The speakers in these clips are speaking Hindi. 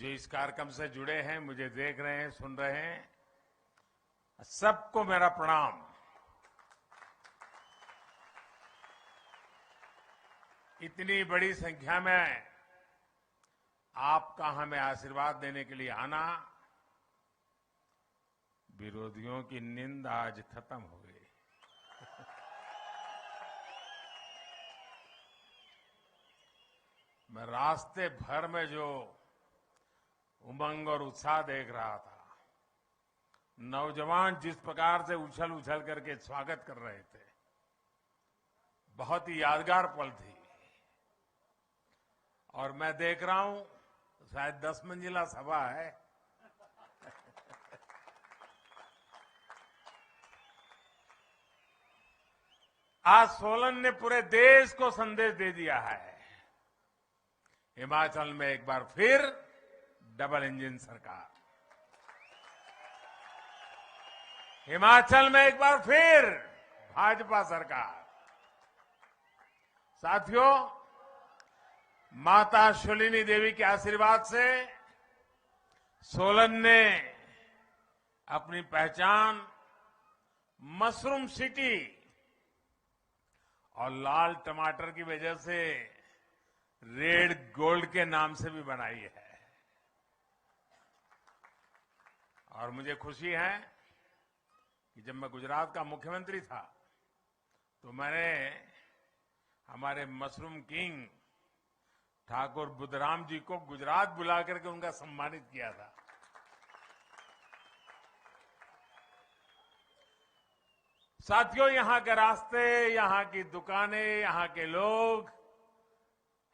जो इस कार्यक्रम से जुड़े हैं, मुझे देख रहे हैं, सुन रहे हैं, सबको मेरा प्रणाम। इतनी बड़ी संख्या में आपका हमें आशीर्वाद देने के लिए आना, विरोधियों की नींद आज खत्म हो गई। मैं रास्ते भर में जो उमंग और उत्साह देख रहा था, नौजवान जिस प्रकार से उछल उछल करके स्वागत कर रहे थे, बहुत ही यादगार पल थी। और मैं देख रहा हूं, शायद 10 मंजिला सभा है। आज सोलन ने पूरे देश को संदेश दे दिया है, हिमाचल में एक बार फिर डबल इंजन सरकार, हिमाचल में एक बार फिर भाजपा सरकार। साथियों, माता शूलिनी देवी के आशीर्वाद से सोलन ने अपनी पहचान मशरूम सिटी और लाल टमाटर की वजह से रेड गोल्ड के नाम से भी बनाई है। और मुझे खुशी है कि जब मैं गुजरात का मुख्यमंत्री था तो मैंने हमारे मशरूम किंग ठाकुर बुद्धराम जी को गुजरात बुला करके उनका सम्मानित किया था। साथियों, यहां के रास्ते, यहां की दुकानें, यहां के लोग,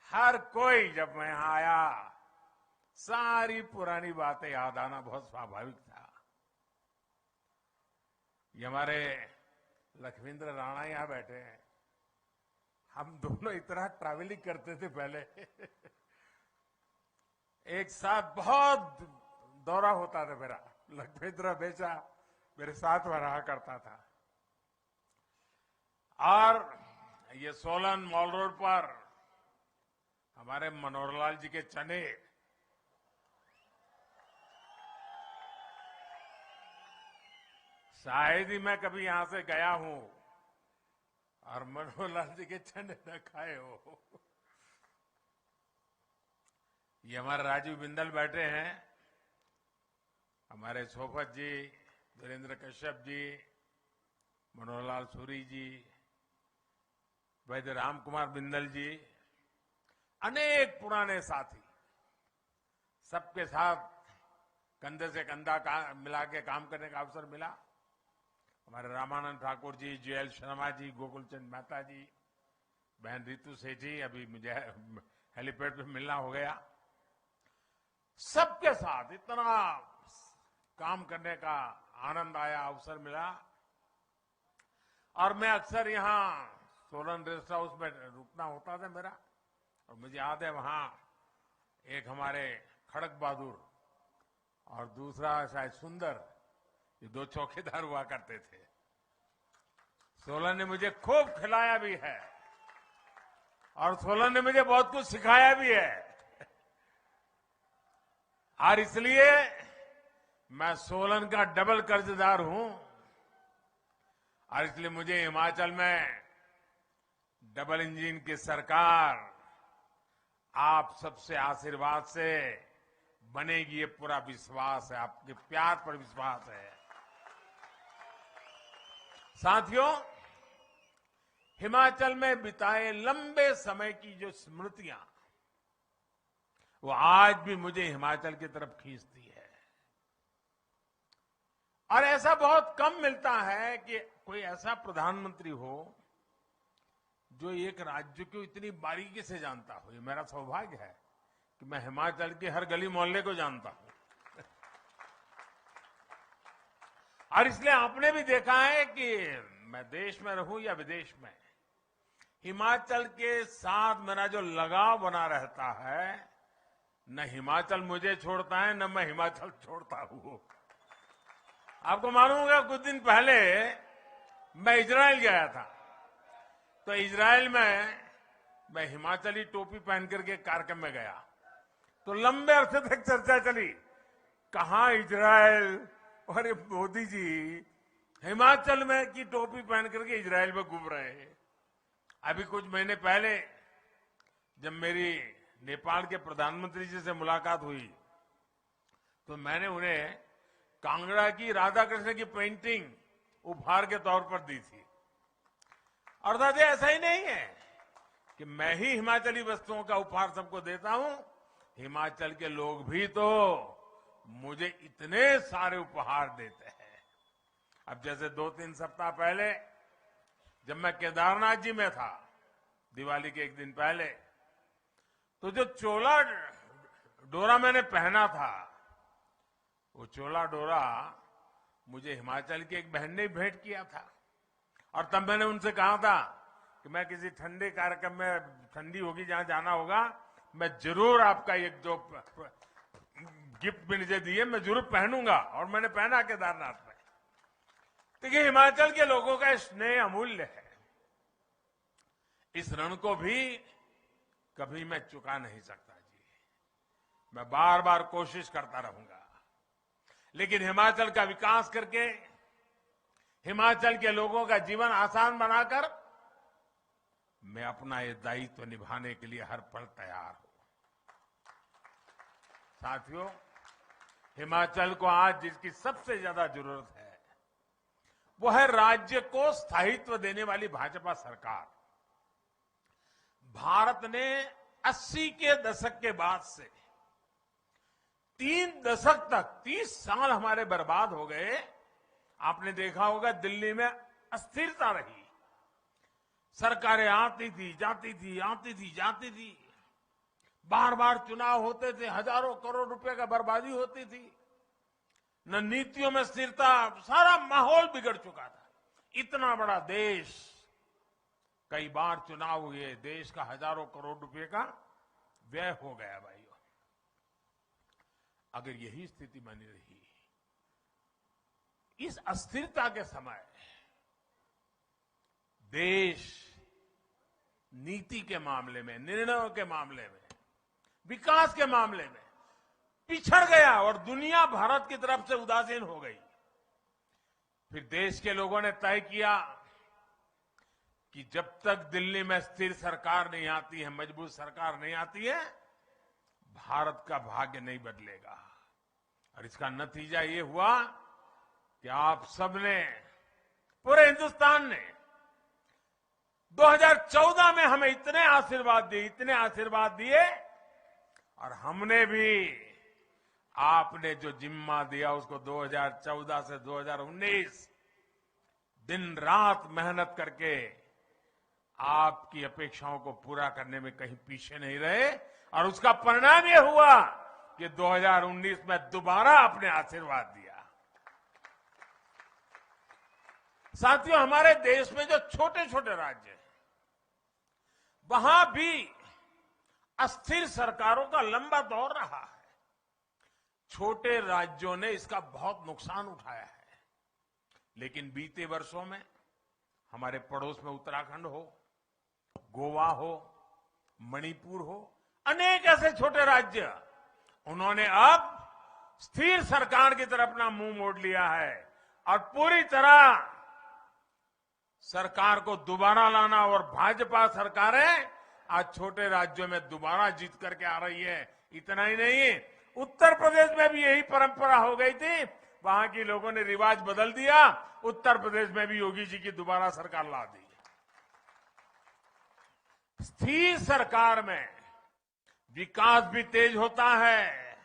हर कोई जब मैं यहां आया, सारी पुरानी बातें याद आना बहुत स्वाभाविक था। ये हमारे लखविंद्र राणा यहां बैठे हैं, हम दोनों इतना ट्रैवलिंग करते थे पहले। एक साथ बहुत दौरा होता था मेरा। लखविंद्र हमेशा मेरे साथ में रहा करता था। और ये सोलन मॉल रोड पर हमारे मनोहरलाल जी के चने, शायद ही मैं कभी यहां से गया हूं और मनोहरलाल जी के चने न खाए हो। ये हमारे राजीव बिंदल बैठे हैं, हमारे सोफत जी, वीरेंद्र कश्यप जी, मनोहरलाल सूरी जी, वैद्य राम कुमार बिंदल जी, अनेक पुराने साथी, सबके साथ कंधे से कंधा मिला के काम करने का अवसर मिला। हमारे रामानंद ठाकुर जी, JL शर्मा जी, गोकुलचंद मेहता जी, बहन रितु सेठी, अभी मुझे हेलीपैड पे मिलना हो गया। सबके साथ इतना काम करने का आनंद आया, अवसर मिला। और मैं अक्सर यहां सोलन रेस्ट हाउस में रुकना होता था मेरा, और मुझे याद है वहां एक हमारे खड़क बहादुर और दूसरा शायद सुंदर, ये 2 चौकीदार हुआ करते थे। सोलन ने मुझे खूब खिलाया भी है और सोलन ने मुझे बहुत कुछ सिखाया भी है। और इसलिए मैं सोलन का डबल कर्जदार हूं। और इसलिए मुझे हिमाचल में डबल इंजन की सरकार आप सबसे आशीर्वाद से बनेगी, ये पूरा विश्वास है, आपके प्यार पर विश्वास है। साथियों, हिमाचल में बिताए लंबे समय की जो स्मृतियां, वो आज भी मुझे हिमाचल की तरफ खींचती है। और ऐसा बहुत कम मिलता है कि कोई ऐसा प्रधानमंत्री हो जो एक राज्य को इतनी बारीकी से जानता हो। ये मेरा सौभाग्य है कि मैं हिमाचल के हर गली मोहल्ले को जानता हूं। और इसलिए आपने भी देखा है कि मैं देश में रहूं या विदेश में, हिमाचल के साथ मेरा जो लगाव बना रहता है, न हिमाचल मुझे छोड़ता है, न मैं हिमाचल छोड़ता हूं। आपको मालूम होगा, कुछ दिन पहले मैं इजराइल गया था, तो इजराइल में मैं हिमाचली टोपी पहन करके कार्यक्रम में गया। तो लंबे अरसे तक चर्चा चली, कहां इजरायल, और ये मोदी जी हिमाचल में की टोपी पहन करके इजरायल में घूम रहे हैं। अभी कुछ महीने पहले जब मेरी नेपाल के प्रधानमंत्री जी से मुलाकात हुई तो मैंने उन्हें कांगड़ा की राधा कृष्ण की पेंटिंग उपहार के तौर पर दी थी। और दादा ऐसा ही नहीं है कि मैं ही हिमाचली वस्तुओं का उपहार सबको देता हूं, हिमाचल के लोग भी तो मुझे इतने सारे उपहार देते हैं। अब जैसे 2-3 सप्ताह पहले जब मैं केदारनाथ जी में था, दिवाली के एक दिन पहले, तो जो चोला डोरा मैंने पहना था, वो चोला डोरा मुझे हिमाचल की एक बहन ने भेंट किया था। और तब मैंने उनसे कहा था कि मैं किसी ठंडे कार्यक्रम में, ठंडी होगी जहां जाना होगा, मैं जरूर आपका एक जो गिफ्ट भी मुझे दिए मैं जरूर पहनूंगा। और मैंने पहना केदारनाथ में। देखिए, हिमाचल के लोगों का स्नेह अमूल्य है। इस ऋण को भी कभी मैं चुका नहीं सकता जी। मैं बार बार कोशिश करता रहूंगा, लेकिन हिमाचल का विकास करके, हिमाचल के लोगों का जीवन आसान बनाकर मैं अपना ये दायित्व निभाने के लिए हर पल तैयार हूं। साथियों, हिमाचल को आज जिसकी सबसे ज्यादा जरूरत है वो है राज्य को स्थायित्व देने वाली भाजपा सरकार। भारत ने 80 के दशक के बाद से 3 दशक तक 30 साल हमारे बर्बाद हो गए। आपने देखा होगा दिल्ली में अस्थिरता रही, सरकारें आती थी जाती थी, आती थी जाती थी, बार बार चुनाव होते थे, हजारों करोड़ रुपए का बर्बादी होती थी, न नीतियों में स्थिरता, सारा माहौल बिगड़ चुका था। इतना बड़ा देश, कई बार चुनाव हुए, देश का हजारों करोड़ रुपए का व्यय हो गया भाइयों। अगर यही स्थिति बनी रही, इस अस्थिरता के समय देश नीति के मामले में, निर्णयों के मामले में, विकास के मामले में पिछड़ गया और दुनिया भारत की तरफ से उदासीन हो गई। फिर देश के लोगों ने तय किया कि जब तक दिल्ली में स्थिर सरकार नहीं आती है, मजबूत सरकार नहीं आती है, भारत का भाग्य नहीं बदलेगा। और इसका नतीजा ये हुआ कि आप सबने, पूरे हिंदुस्तान ने 2014 में हमें इतने आशीर्वाद दिए, और हमने भी आपने जो जिम्मा दिया उसको 2014 से 2019 दिन रात मेहनत करके आपकी अपेक्षाओं को पूरा करने में कहीं पीछे नहीं रहे। और उसका परिणाम यह हुआ कि 2019 में दोबारा आपने आशीर्वाद दिया। साथियों, हमारे देश में जो छोटे छोटे राज्य हैं, वहां भी अस्थिर सरकारों का लंबा दौर रहा है। छोटे राज्यों ने इसका बहुत नुकसान उठाया है। लेकिन बीते वर्षों में हमारे पड़ोस में उत्तराखंड हो, गोवा हो, मणिपुर हो, अनेक ऐसे छोटे राज्य, उन्होंने अब स्थिर सरकार की तरफ अपना मुंह मोड़ लिया है और पूरी तरह सरकार को दोबारा लाना। और भाजपा सरकारें आज छोटे राज्यों में दोबारा जीत करके आ रही है। इतना ही नहीं, उत्तर प्रदेश में भी यही परंपरा हो गई थी, वहां के लोगों ने रिवाज बदल दिया, उत्तर प्रदेश में भी योगी जी की दोबारा सरकार ला दी। स्थिर सरकार में विकास भी तेज होता है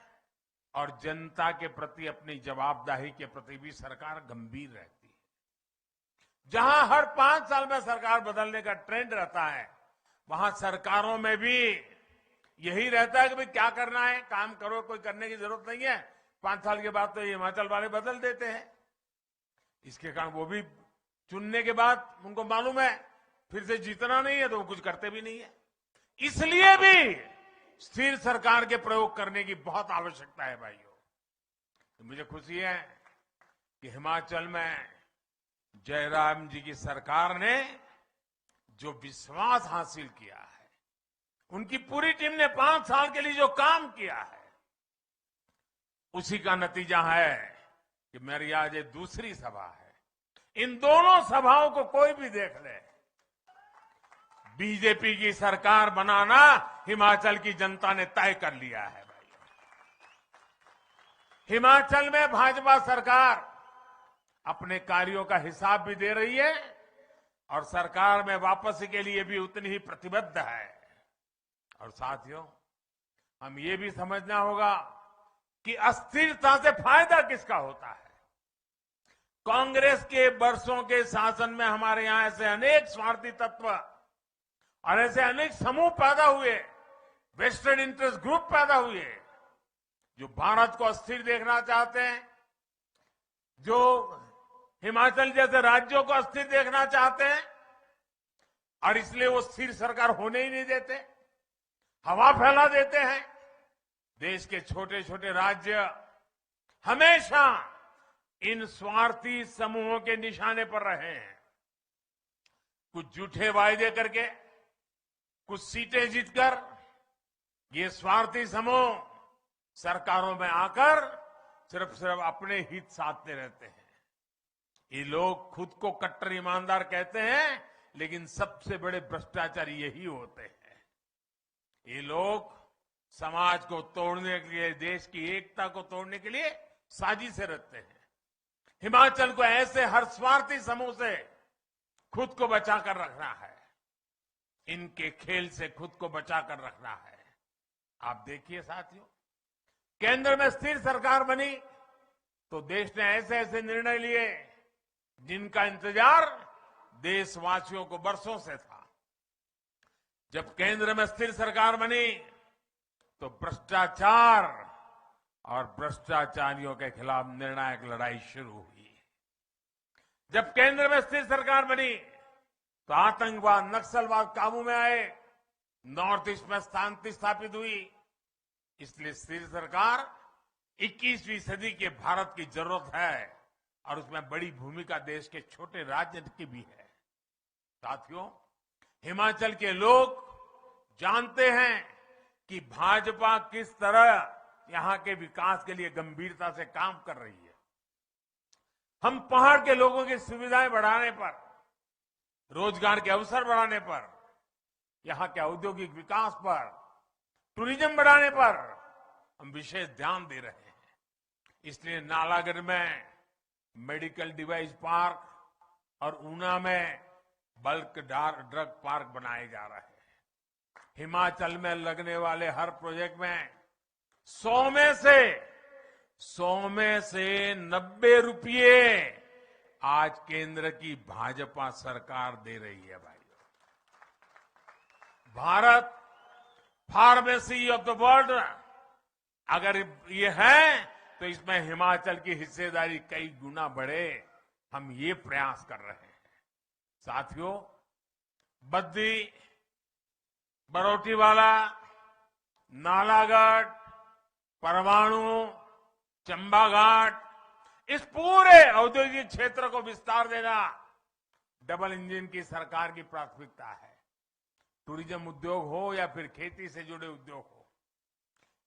और जनता के प्रति, अपनी जवाबदेही के प्रति भी सरकार गंभीर रहती है। जहां हर 5 साल में सरकार बदलने का ट्रेंड रहता है, वहां सरकारों में भी यही रहता है कि भाई क्या करना है, काम करो, कोई करने की जरूरत नहीं है। 5 साल के बाद तो ये हिमाचल वाले बदल देते हैं। इसके कारण वो भी चुनने के बाद उनको मालूम है फिर से जीतना नहीं है, तो वो कुछ करते भी नहीं है। इसलिए भी स्थिर सरकार के प्रयोग करने की बहुत आवश्यकता है भाइयों। तो मुझे खुशी है कि हिमाचल में जयराम जी की सरकार ने जो विश्वास हासिल किया है, उनकी पूरी टीम ने 5 साल के लिए जो काम किया है, उसी का नतीजा है कि मेरी आज ये दूसरी सभा है। इन दोनों सभाओं को कोई भी देख ले, बीजेपी की सरकार बनाना हिमाचल की जनता ने तय कर लिया है भाई। हिमाचल में भाजपा सरकार अपने कार्यों का हिसाब भी दे रही है और सरकार में वापसी के लिए भी उतनी ही प्रतिबद्ध है। और साथियों, हम ये भी समझना होगा कि अस्थिरता से फायदा किसका होता है। कांग्रेस के वर्षों के शासन में हमारे यहां ऐसे अनेक स्वार्थी तत्व और ऐसे अनेक समूह पैदा हुए, वेस्टेड इंटरेस्ट ग्रुप पैदा हुए, जो भारत को अस्थिर देखना चाहते हैं, जो हिमाचल जैसे राज्यों को अस्थिर देखना चाहते हैं, और इसलिए वो स्थिर सरकार होने ही नहीं देते, हवा फैला देते हैं। देश के छोटे छोटे राज्य हमेशा इन स्वार्थी समूहों के निशाने पर रहे हैं। कुछ झूठे वायदे करके, कुछ सीटें जीतकर ये स्वार्थी समूह सरकारों में आकर सिर्फ अपने हित साधते रहते हैं। ये लोग खुद को कट्टर ईमानदार कहते हैं, लेकिन सबसे बड़े भ्रष्टाचारी यही होते हैं। ये लोग समाज को तोड़ने के लिए, देश की एकता को तोड़ने के लिए साजिशें रचते हैं। हिमाचल को ऐसे हर स्वार्थी समूह से खुद को बचाकर रखना है, इनके खेल से खुद को बचाकर रखना है। आप देखिए साथियों, केंद्र में स्थिर सरकार बनी तो देश ने ऐसे ऐसे निर्णय लिए जिनका इंतजार देशवासियों को वर्षों से था। जब केंद्र में स्थिर सरकार बनी तो भ्रष्टाचार और भ्रष्टाचारियों के खिलाफ निर्णायक लड़ाई शुरू हुई। जब केंद्र में स्थिर सरकार बनी तो आतंकवाद, नक्सलवाद काबू में आए, नॉर्थ ईस्ट में शांति स्थापित हुई। इसलिए स्थिर सरकार 21वीं सदी के भारत की जरूरत है और उसमें बड़ी भूमिका देश के छोटे राज्य की भी है। साथियों, हिमाचल के लोग जानते हैं कि भाजपा किस तरह यहां के विकास के लिए गंभीरता से काम कर रही है। हम पहाड़ के लोगों की सुविधाएं बढ़ाने पर, रोजगार के अवसर बढ़ाने पर, यहां के औद्योगिक विकास पर, टूरिज्म बढ़ाने पर हम विशेष ध्यान दे रहे हैं। इसलिए नालागढ़ में मेडिकल डिवाइस पार्क और ऊना में बल्क ड्रग पार्क बनाए जा रहे हैं। हिमाचल में लगने वाले हर प्रोजेक्ट में 100 में से 90 रुपये आज केंद्र की भाजपा सरकार दे रही है भाई। Bharat pharmacy of the world अगर ये है तो इसमें हिमाचल की हिस्सेदारी कई गुना बढ़े, हम ये प्रयास कर रहे हैं। साथियों, बद्दी, बरोटीवाला, नालागढ़, परवाणु, चंबाघाट, इस पूरे औद्योगिक क्षेत्र को विस्तार देना डबल इंजन की सरकार की प्राथमिकता है। टूरिज्म उद्योग हो या फिर खेती से जुड़े उद्योग हो,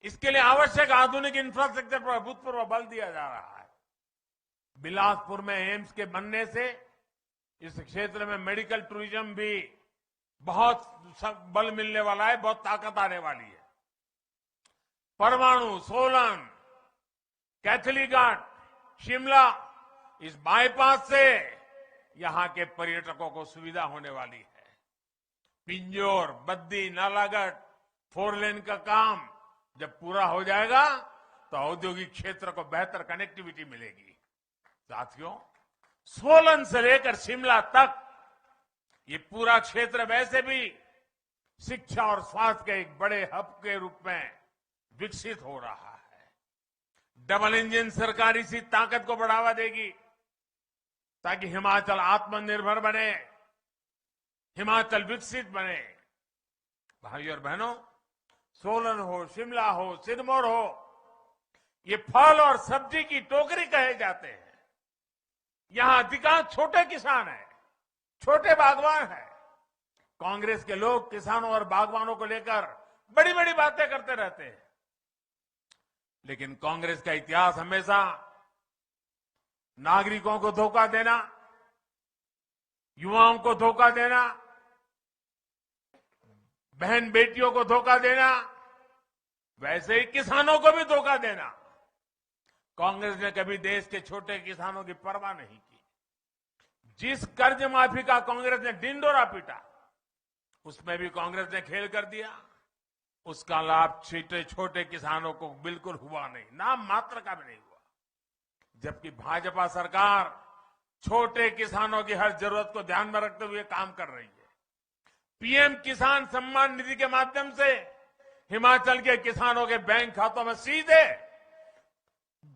इसके लिए आवश्यक आधुनिक इंफ्रास्ट्रक्चर पर अभूतपूर्व बल दिया जा रहा है। बिलासपुर में एम्स के बनने से इस क्षेत्र में मेडिकल टूरिज्म भी बहुत बल मिलने वाला है, बहुत ताकत आने वाली है। परवाणु, सोलन, कैथलीघाट, शिमला, इस बाईपास से यहां के पर्यटकों को सुविधा होने वाली है। पिंजौर, बद्दी, नालागढ़ 4 लेन का काम जब पूरा हो जाएगा तो औद्योगिक क्षेत्र को बेहतर कनेक्टिविटी मिलेगी। साथियों, सोलन से लेकर शिमला तक ये पूरा क्षेत्र वैसे भी शिक्षा और स्वास्थ्य के एक बड़े हब के रूप में विकसित हो रहा है। डबल इंजन सरकार इसी ताकत को बढ़ावा देगी ताकि हिमाचल आत्मनिर्भर बने, हिमाचल विकसित बने। भाइयों और बहनों, सोलन हो, शिमला हो, सिरमौर हो, ये फल और सब्जी की टोकरी कहे जाते हैं। यहां अधिकांश छोटे किसान हैं, छोटे बागवान हैं। कांग्रेस के लोग किसानों और बागवानों को लेकर बड़ी बड़ी बातें करते रहते हैं, लेकिन कांग्रेस का इतिहास हमेशा नागरिकों को धोखा देना, युवाओं को धोखा देना, बहन बेटियों को धोखा देना, वैसे ही किसानों को भी धोखा देना। कांग्रेस ने कभी देश के छोटे किसानों की परवाह नहीं की। जिस कर्ज माफी का कांग्रेस ने ढिंढोरा पीटा, उसमें भी कांग्रेस ने खेल कर दिया। उसका लाभ छोटे छोटे किसानों को बिल्कुल हुआ नहीं, नाम मात्र का भी नहीं हुआ। जबकि भाजपा सरकार छोटे किसानों की हर जरूरत को ध्यान में रखते हुए काम कर रही है। पीएम किसान सम्मान निधि के माध्यम से हिमाचल के किसानों के बैंक खातों में सीधे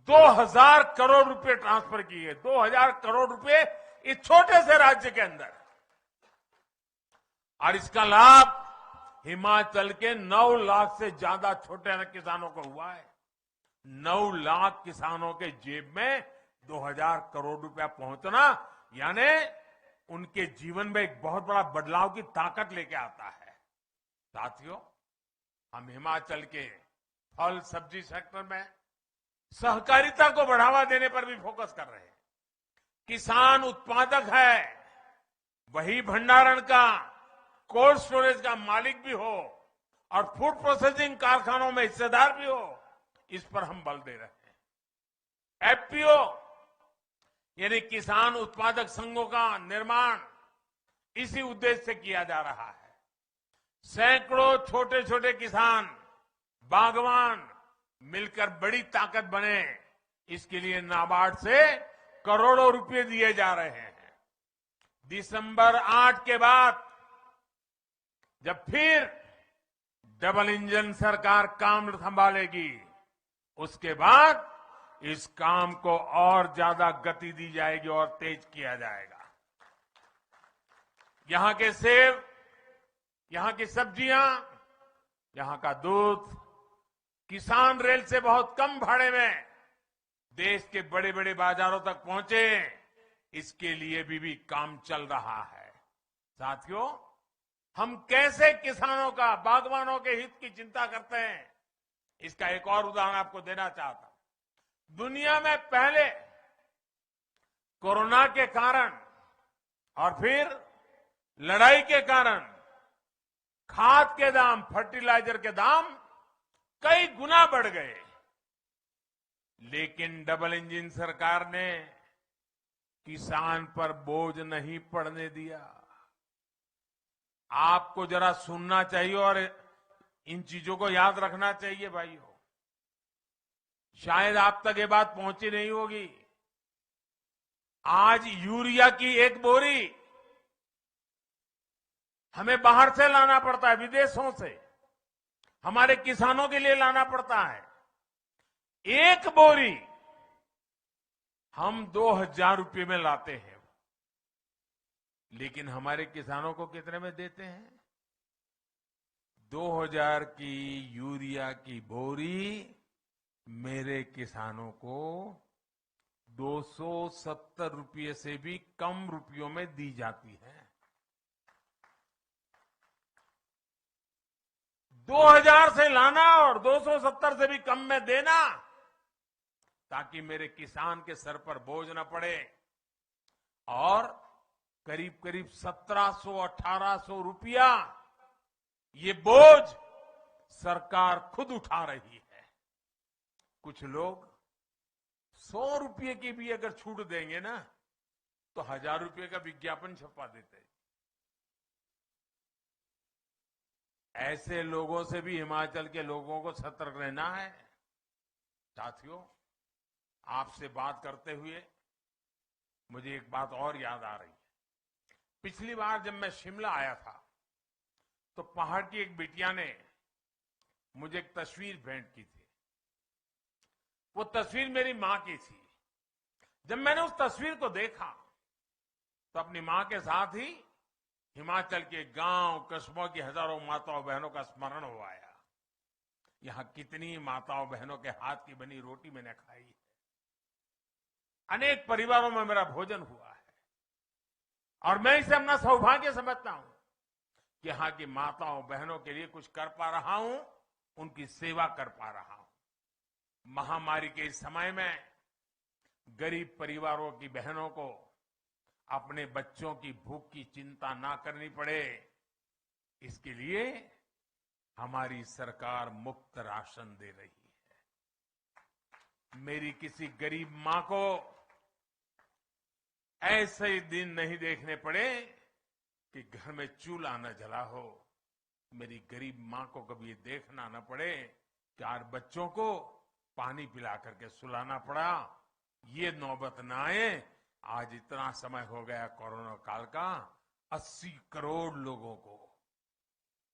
2000 करोड़ रुपए ट्रांसफर किए। 2000 करोड़ रुपए इस छोटे से राज्य के अंदर, और इसका लाभ हिमाचल के 9 लाख से ज्यादा छोटे किसानों को हुआ है। 9 लाख किसानों के जेब में 2000 करोड़ रुपया पहुंचना यानी उनके जीवन में एक बहुत बड़ा बदलाव की ताकत लेके आता है। साथियों, हम हिमाचल के फल सब्जी सेक्टर में सहकारिता को बढ़ावा देने पर भी फोकस कर रहे हैं। किसान उत्पादक है, वही भंडारण का, कोल्ड स्टोरेज का मालिक भी हो और फूड प्रोसेसिंग कारखानों में हिस्सेदार भी हो, इस पर हम बल दे रहे हैं। एफपीओ यानी किसान उत्पादक संघों का निर्माण इसी उद्देश्य से किया जा रहा है। सैकड़ों छोटे छोटे किसान, बागवान मिलकर बड़ी ताकत बने, इसके लिए नाबार्ड से करोड़ों रुपए दिए जा रहे हैं। दिसंबर 8 के बाद जब फिर डबल इंजन सरकार काम संभालेगी, उसके बाद इस काम को और ज्यादा गति दी जाएगी और तेज किया जाएगा। यहां के सेब, यहां की सब्जियां, यहां का दूध किसान रेल से बहुत कम भाड़े में देश के बड़े बड़े बाजारों तक पहुंचे, इसके लिए भी काम चल रहा है। साथियों, हम कैसे किसानों का, बागवानों के हित की चिंता करते हैं, इसका एक और उदाहरण आपको देना चाहता हूं। दुनिया में पहले कोरोना के कारण और फिर लड़ाई के कारण खाद के दाम, फर्टिलाइजर के दाम कई गुना बढ़ गए, लेकिन डबल इंजन सरकार ने किसान पर बोझ नहीं पड़ने दिया। आपको जरा सुनना चाहिए और इन चीजों को याद रखना चाहिए भाइयों। शायद आप तक ये बात पहुंची नहीं होगी। आज यूरिया की एक बोरी हमें बाहर से लाना पड़ता है, विदेशों से हमारे किसानों के लिए लाना पड़ता है। एक बोरी हम 2000 रुपये में लाते हैं, लेकिन हमारे किसानों को कितने में देते हैं? 2000 की यूरिया की बोरी मेरे किसानों को 270 रुपये से भी कम रुपयों में दी जाती है। 2000 से लाना और 270 से भी कम में देना, ताकि मेरे किसान के सर पर बोझ न पड़े। और करीब करीब 1700-1800 रुपया ये बोझ सरकार खुद उठा रही है। कुछ लोग 100 रुपये की भी अगर छूट देंगे ना, तो 1000 रुपये का विज्ञापन छपवा देते हैं। ऐसे लोगों से भी हिमाचल के लोगों को सतर्क रहना है। साथियों, आपसे बात करते हुए मुझे एक बात और याद आ रही है। पिछली बार जब मैं शिमला आया था, तो पहाड़ की एक बिटिया ने मुझे एक तस्वीर भेंट की थी। वो तस्वीर मेरी मां की थी। जब मैंने उस तस्वीर को देखा, तो अपनी मां के साथ ही हिमाचल के गांव, कस्बों की हजारों माताओं बहनों का स्मरण हो आया। यहां कितनी माताओं बहनों के हाथ की बनी रोटी मैंने खाई है। अनेक परिवारों में मेरा भोजन हुआ है, और मैं इसे अपना सौभाग्य समझता हूं कि यहाँ की माताओं बहनों के लिए कुछ कर पा रहा हूं, उनकी सेवा कर पा रहा हूं। महामारी के इस समय में गरीब परिवारों की बहनों को अपने बच्चों की भूख की चिंता ना करनी पड़े, इसके लिए हमारी सरकार मुफ्त राशन दे रही है। मेरी किसी गरीब मां को ऐसे दिन नहीं देखने पड़े कि घर में चूल्हा न जला हो। मेरी गरीब मां को कभी ये देखना न पड़े कि आज बच्चों को पानी पिला करके सुलाना पड़ा। ये नौबत न आए। आज इतना समय हो गया कोरोना काल का, 80 करोड़ लोगों को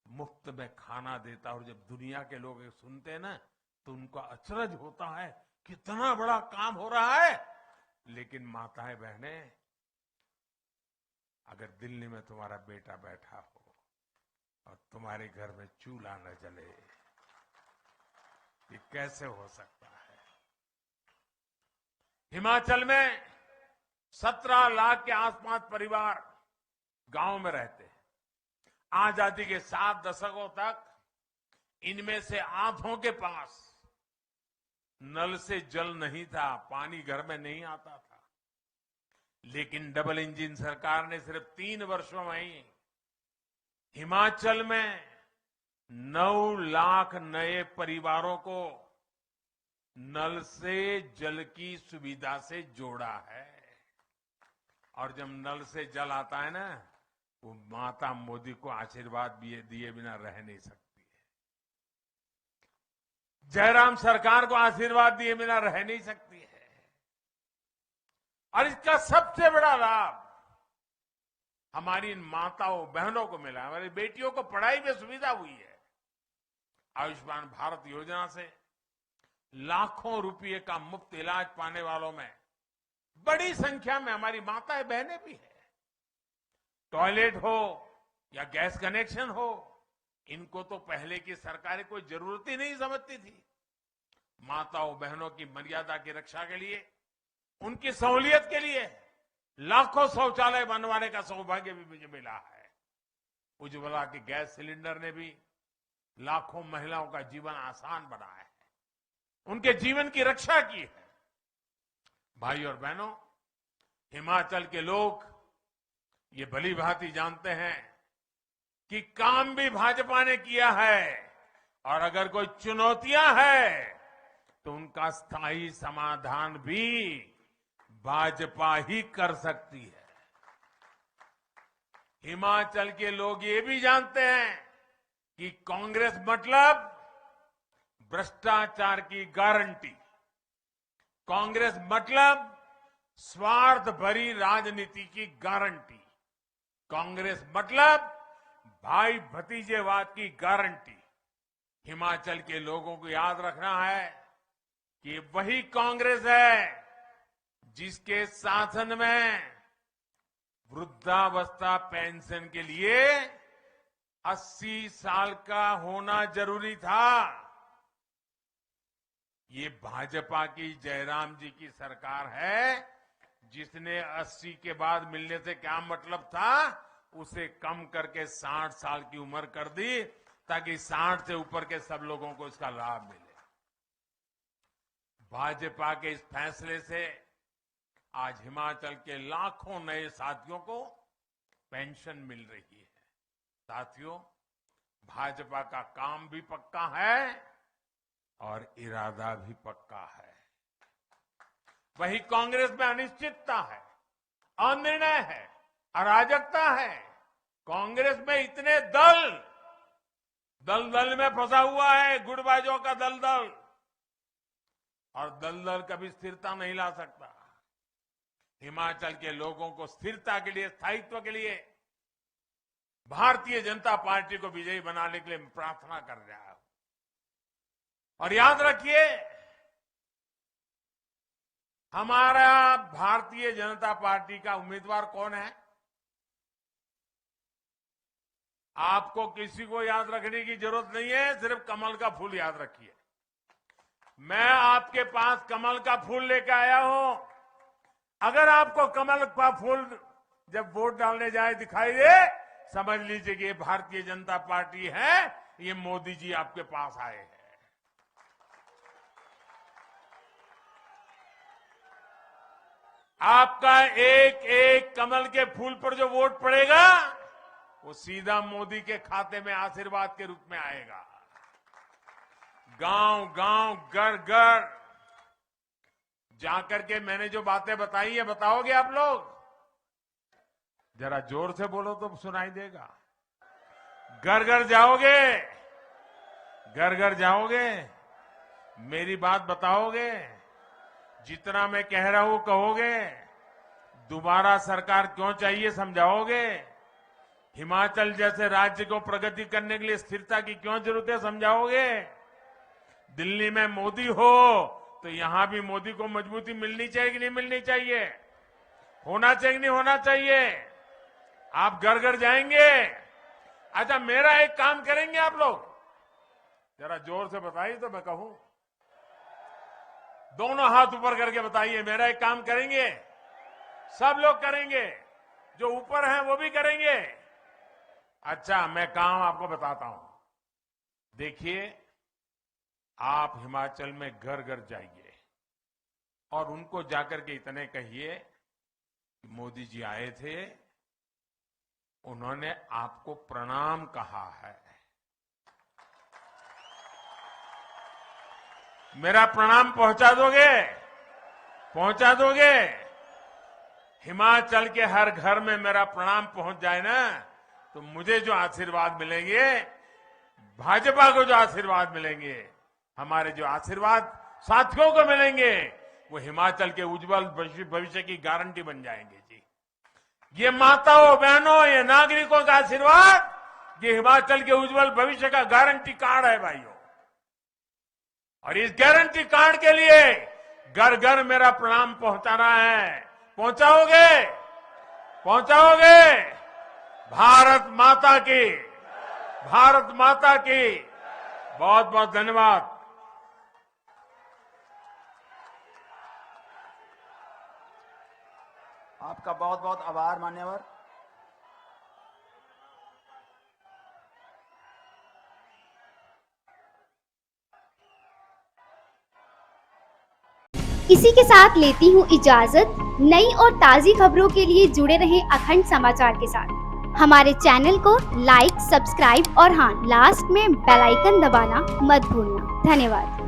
मुफ्त में खाना देता। और जब दुनिया के लोग सुनते हैं ना, तो उनका अचरज होता है, कितना बड़ा काम हो रहा है। लेकिन माताएं बहनें, अगर दिल्ली में तुम्हारा बेटा बैठा हो और तुम्हारे घर में चूल्हा न जले, ये कैसे हो सकता है? हिमाचल में 17 लाख के आसपास परिवार गांव में रहते हैं। आजादी के 7 दशकों तक इनमें से आधों के पास नल से जल नहीं था, पानी घर में नहीं आता था। लेकिन डबल इंजन सरकार ने सिर्फ 3 वर्षों में ही हिमाचल में 9 लाख नए परिवारों को नल से जल की सुविधा से जोड़ा है। और जब नल से जल आता है ना, वो माता मोदी को आशीर्वाद दिए बिना रह नहीं सकती है। जयराम सरकार को आशीर्वाद दिए बिना रह नहीं सकती है। और इसका सबसे बड़ा लाभ हमारी इन माताओं बहनों को मिला। हमारी बेटियों को पढ़ाई में सुविधा हुई है। आयुष्मान भारत योजना से लाखों रुपए का मुफ्त इलाज पाने वालों में बड़ी संख्या में हमारी माताएं बहनें भी है। टॉयलेट हो या गैस कनेक्शन हो, इनको तो पहले की सरकारें कोई जरूरत ही नहीं समझती थी। माताओं बहनों की मर्यादा की रक्षा के लिए, उनकी सहूलियत के लिए लाखों शौचालय बनवाने का सौभाग्य भी मुझे मिला है। उज्ज्वला के गैस सिलेंडर ने भी लाखों महिलाओं का जीवन आसान बनाया है, उनके जीवन की रक्षा की है। भाई और बहनों, हिमाचल के लोग ये भली भांति जानते हैं कि काम भी भाजपा ने किया है, और अगर कोई चुनौतियां है तो उनका स्थायी समाधान भी भाजपा ही कर सकती है। हिमाचल के लोग ये भी जानते हैं कि कांग्रेस मतलब भ्रष्टाचार की गारंटी, कांग्रेस मतलब स्वार्थ भरी राजनीति की गारंटी, कांग्रेस मतलब भाई भतीजेवाद की गारंटी। हिमाचल के लोगों को याद रखना है कि वही कांग्रेस है जिसके शासन में वृद्धावस्था पेंशन के लिए 80 साल का होना जरूरी था। ये भाजपा की जयराम जी की सरकार है, जिसने 80 के बाद मिलने से क्या मतलब था, उसे कम करके 60 साल की उम्र कर दी, ताकि 60 से ऊपर के सब लोगों को इसका लाभ मिले। भाजपा के इस फैसले से आज हिमाचल के लाखों नए साथियों को पेंशन मिल रही है। साथियों, भाजपा का काम भी पक्का है और इरादा भी पक्का है। वही कांग्रेस में अनिश्चितता है, अनिर्णय है, अराजकता है। कांग्रेस में इतने दल में फंसा हुआ है, गुटबाजों का दलदल, और दलदल कभी स्थिरता नहीं ला सकता। हिमाचल के लोगों को स्थिरता के लिए, स्थायित्व के लिए भारतीय जनता पार्टी को विजयी बनाने के लिए मैं प्रार्थना कर रहा हूं। और याद रखिए, हमारा भारतीय जनता पार्टी का उम्मीदवार कौन है? आपको किसी को याद रखने की जरूरत नहीं है, सिर्फ कमल का फूल याद रखिए। मैं आपके पास कमल का फूल लेकर आया हूं। अगर आपको कमल का फूल जब वोट डालने जाए दिखाई दे, समझ लीजिए कि ये भारतीय जनता पार्टी है, ये मोदी जी आपके पास आए हैं। आपका एक एक कमल के फूल पर जो वोट पड़ेगा वो सीधा मोदी के खाते में आशीर्वाद के रूप में आएगा। गांव गांव घर घर जाकर के मैंने जो बातें बताई है, बताओगे आप लोग? जरा जोर से बोलो तो सुनाई देगा। घर घर जाओगे? घर घर जाओगे? मेरी बात बताओगे? जितना मैं कह रहा हूं कहोगे? दोबारा सरकार क्यों चाहिए समझाओगे? हिमाचल जैसे राज्य को प्रगति करने के लिए स्थिरता की क्यों जरूरत है समझाओगे? दिल्ली में मोदी हो तो यहां भी मोदी को मजबूती मिलनी चाहिए कि नहीं मिलनी चाहिए? होना चाहिए कि नहीं होना चाहिए? आप घर घर जाएंगे? अच्छा, मेरा एक काम करेंगे आप लोग? जरा जोर से बताइए तो मैं कहूं। दोनों हाथ ऊपर करके बताइए, मेरा एक काम करेंगे? सब लोग करेंगे, जो ऊपर हैं वो भी करेंगे। अच्छा, मैं काम आपको बताता हूं। देखिए, आप हिमाचल में घर घर जाइए और उनको जाकर के इतने कहिए कि मोदी जी आए थे, उन्होंने आपको प्रणाम कहा है। मेरा प्रणाम पहुंचा दोगे? पहुंचा दोगे? हिमाचल के हर घर में मेरा प्रणाम पहुंच जाए ना, तो मुझे जो आशीर्वाद मिलेंगे, भाजपा को जो आशीर्वाद मिलेंगे, हमारे जो आशीर्वाद साथियों को मिलेंगे, वो हिमाचल के उज्जवल भविष्य की गारंटी बन जाएंगे जी। ये माताओं बहनों, ये नागरिकों का आशीर्वाद, ये हिमाचल के उज्जवल भविष्य का गारंटी कार्ड है भाइयों। और इस गारंटी कार्ड के लिए घर घर मेरा प्रणाम पहुंचाना है। पहुंचाओगे? पहुंचाओगे? भारत माता की, भारत माता की बहुत बहुत धन्यवाद। आपका बहुत बहुत आभार मान्यवर। इसी के साथ लेती हूँ इजाजत। नई और ताज़ी खबरों के लिए जुड़े रहें अखंड समाचार के साथ। हमारे चैनल को लाइक, सब्सक्राइब और हाँ, लास्ट में बेल आइकन दबाना मत भूलना। धन्यवाद।